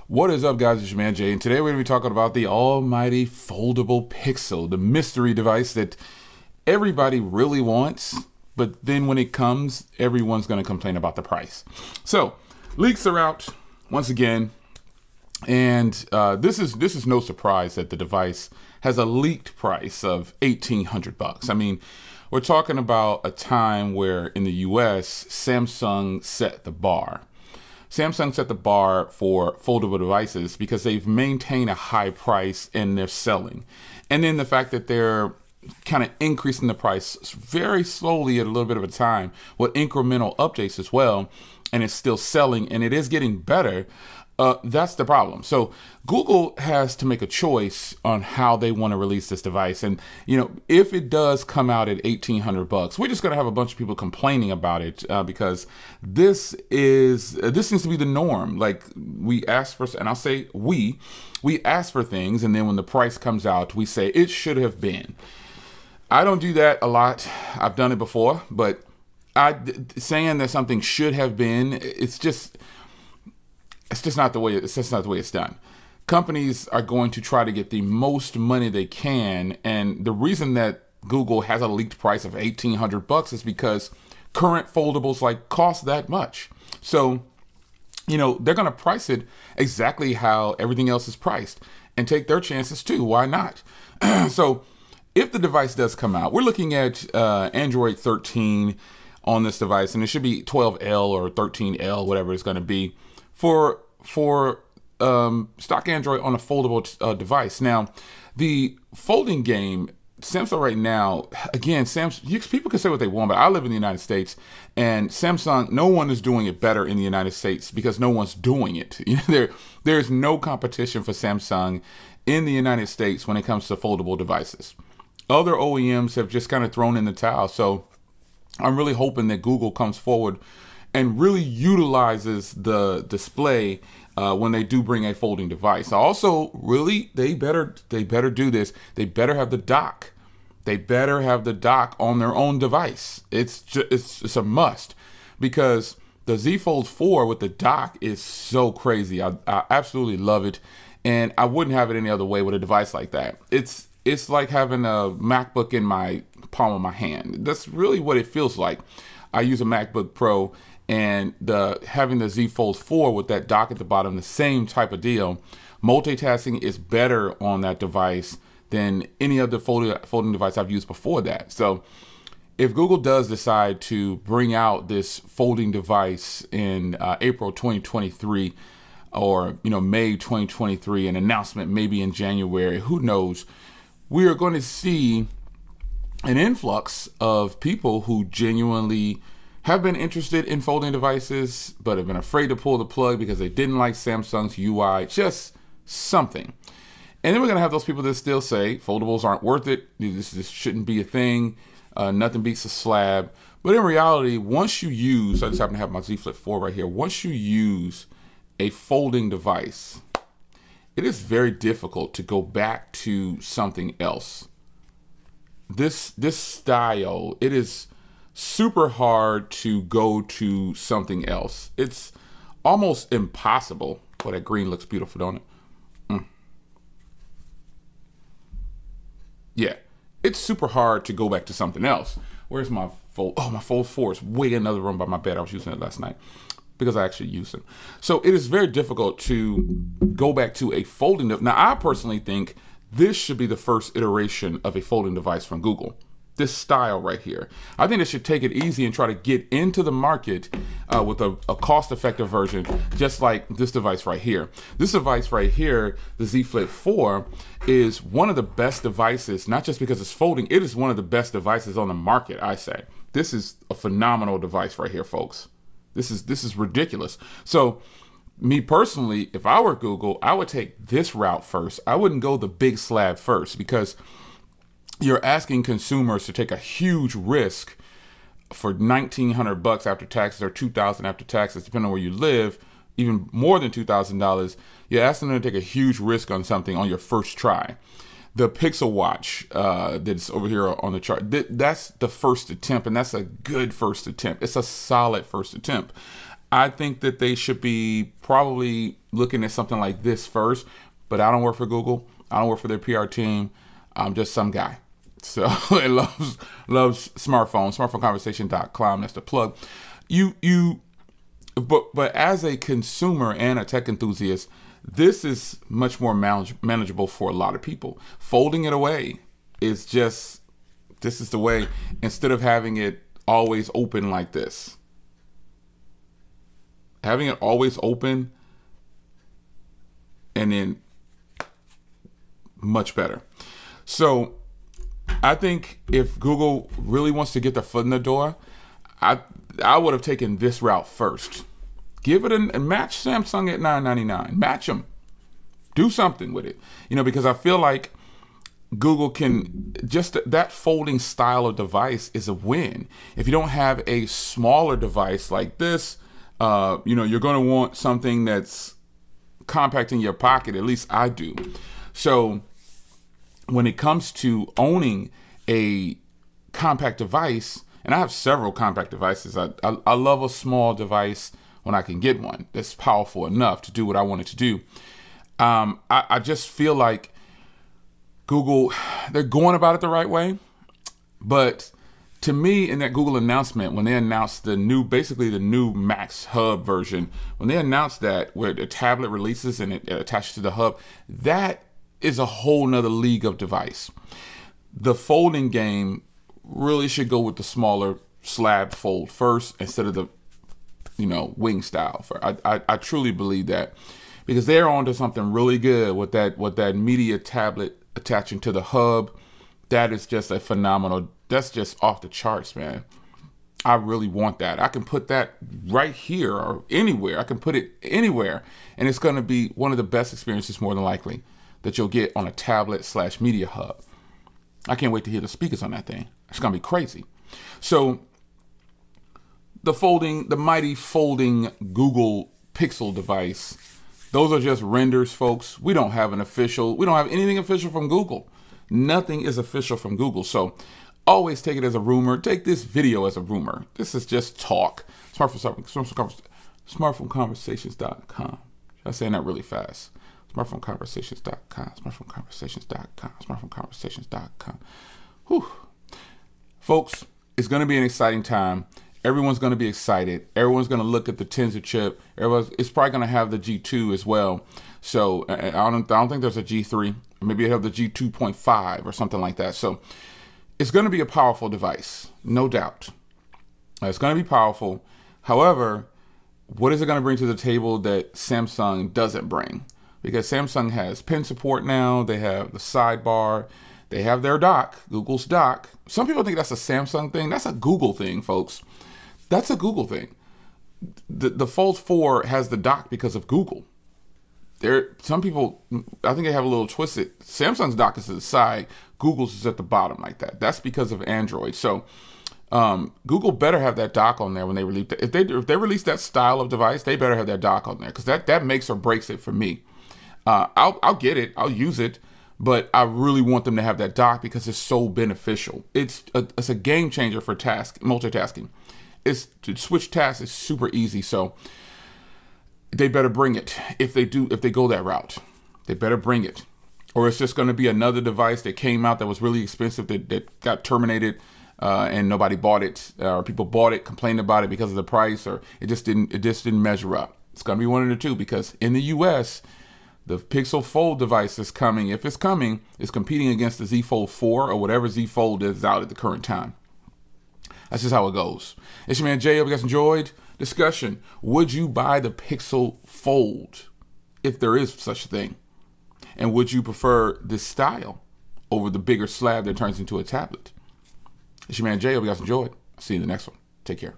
What is up, guys? It's your man Jay, and today we're going to be talking about the almighty foldable Pixel, the mystery device that everybody really wants, but then when it comes, everyone's going to complain about the price. So, leaks are out once again, and this is no surprise that the device has a leaked price of $1,800. I mean, we're talking about a time where in the US, Samsung set the bar. Samsung set the bar for foldable devices because they've maintained a high price and they're selling. And then the fact that they're kind of increasing the price very slowly at a little bit of a time with incremental updates as well, and it's still selling and it is getting better. That's the problem. So Google has to make a choice on how they want to release this device. And, you know, if it does come out at $1,800, we're just going to have a bunch of people complaining about it because this seems to be the norm. Like, we ask for, and I'll say we ask for things, and then when the price comes out, we say it should have been. I don't do that a lot. I've done it before, but saying that something should have been, it's just not the way it's done. Companies are going to try to get the most money they can, and the reason that Google has a leaked price of $1,800 is because current foldables cost that much. So, you know, they're going to price it exactly how everything else is priced and take their chances too. Why not? So, if the device does come out, we're looking at Android 13 on this device, and it should be 12L or 13L, whatever it's going to be, for stock Android on a foldable device. Now, the folding game, Samsung right now, again, people can say what they want, but I live in the United States, and Samsung, no one is doing it better in the United States because no one's doing it. You know, there's no competition for Samsung in the United States when it comes to foldable devices. Other OEMs have just kind of thrown in the towel. So I'm really hoping that Google comes forward and really utilizes the display when they do bring a folding device. Also, really, they better do this. They better have the dock. They better have the dock on their own device. It's a must, because the Z Fold 4 with the dock is so crazy. I absolutely love it, and I wouldn't have it any other way with a device like that. It's like having a MacBook in my palm of my hand. That's really what it feels like. I use a MacBook Pro, and having the Z Fold 4 with that dock at the bottom, the same type of deal. Multitasking is better on that device than any other folding device I've used before that. So if Google does decide to bring out this folding device in April 2023, or May 2023, an announcement maybe in January, who knows, we are going to see an influx of people who genuinely have been interested in folding devices, but have been afraid to pull the plug because they didn't like Samsung's UI, just something. And then we're going to have those people that still say foldables aren't worth it. This shouldn't be a thing. Nothing beats a slab. But in reality, once you use, I just happen to have my Z Flip 4 right here. Once you use a folding device, it is very difficult to go back to something else. This style, it is super hard to go to something else. It's almost impossible. Boy, that green looks beautiful, don't it? Yeah, it's super hard to go back to something else. Where's my Fold? Oh, my Fold 4 is way in another room by my bed. I was using it last night because I actually used it. So it is very difficult to go back to a folding device. Now, I personally think this should be the first iteration of a folding device from Google. This style right here. I think they should take it easy and try to get into the market with a cost-effective version, just like this device right here. This device right here, the Z Flip 4, is one of the best devices, not just because it's folding, it is one of the best devices on the market, I say. This is a phenomenal device right here, folks. This is ridiculous. So, me personally, if I were Google, I would take this route first. I wouldn't go the big slab first, because you're asking consumers to take a huge risk for $1,900 after taxes, or $2,000 after taxes, depending on where you live, even more than $2,000. You're asking them to take a huge risk on something on your first try. The Pixel Watch that's over here on the chart, that's the first attempt, and that's a good first attempt. It's a solid first attempt. I think that they should be probably looking at something like this first, but I don't work for Google. I don't work for their PR team. I'm just some guy. So it loves smartphoneconversation.com. That's the plug. But as a consumer and a tech enthusiast, this is much more manageable for a lot of people. Folding it away is just, this is the way, instead of having it always open like this. Having it always open and then much better. So I think if Google really wants to get their foot in the door, I would have taken this route first. Give it and match Samsung at $9.99. Match them. Do something with it. You know, because I feel like Google can, just that folding style of device is a win. If you don't have a smaller device like this, you know, you're going to want something that's compact in your pocket. At least I do. So when it comes to owning a compact device, and I have several compact devices, I love a small device when I can get one that's powerful enough to do what I want it to do. I just feel like Google, they're going about it the right way. But to me, in that Google announcement, when they announced the new, basically the new Max Hub version, when they announced that where the tablet releases and it attaches to the hub, that is a whole nother league of device. The folding game really should go with the smaller slab fold first instead of the, you know, wing style. I truly believe that, because they're onto something really good with that media tablet attaching to the hub. That is just a phenomenal, that's just off the charts, man. I really want that. I can put that right here or anywhere. I can put it anywhere, and it's going to be one of the best experiences, more than likely, that you'll get on a tablet / media hub. I can't wait to hear the speakers on that thing. It's going to be crazy. So the mighty folding Google Pixel device, those are just renders, folks. We don't have anything official from Google. Nothing is official from Google. So always take it as a rumor. Take this video as a rumor. This is just talk. Smartphoneconversations.com. I'm saying that really fast. Smartphoneconversations.com. Smartphoneconversations.com. Smartphoneconversations.com. Whew. Folks, it's going to be an exciting time. Everyone's going to be excited. Everyone's going to look at the Tensor chip. It's probably going to have the G2 as well. So I don't think there's a G3. Maybe it have the G2.5 or something like that. So it's going to be a powerful device, no doubt. It's going to be powerful. However, what is it going to bring to the table that Samsung doesn't bring? Because Samsung has pen support now. They have the sidebar. They have their dock, Google's dock. Some people think that's a Samsung thing. That's a Google thing, folks. That's a Google thing. The Fold 4 has the dock because of Google. Some people, I think they have a little twisted. Samsung's dock is to the side. Google's is at the bottom like that. That's because of Android. So Google better have that dock on there when they release that. If they release that style of device, they better have that dock on there, because that makes or breaks it for me. I'll get it. I'll use it. But I really want them to have that dock because it's so beneficial. It's a game changer for multitasking. To switch tasks is super easy. So they better bring it. If they go that route, they better bring it. Or it's just going to be another device that came out that was really expensive that got terminated and nobody bought it, or people bought it, complained about it because of the price, or it just didn't measure up. It's going to be one of the two, because in the US, the Pixel Fold device is coming. If it's coming, it's competing against the Z Fold 4 or whatever Z Fold is out at the current time. That's just how it goes. It's your man Jay. Hope you guys enjoyed discussion. Would you buy the Pixel Fold, if there is such a thing? And would you prefer this style over the bigger slab that turns into a tablet? It's your man Jay. Hope you guys enjoyed. I'll see you in the next one. Take care.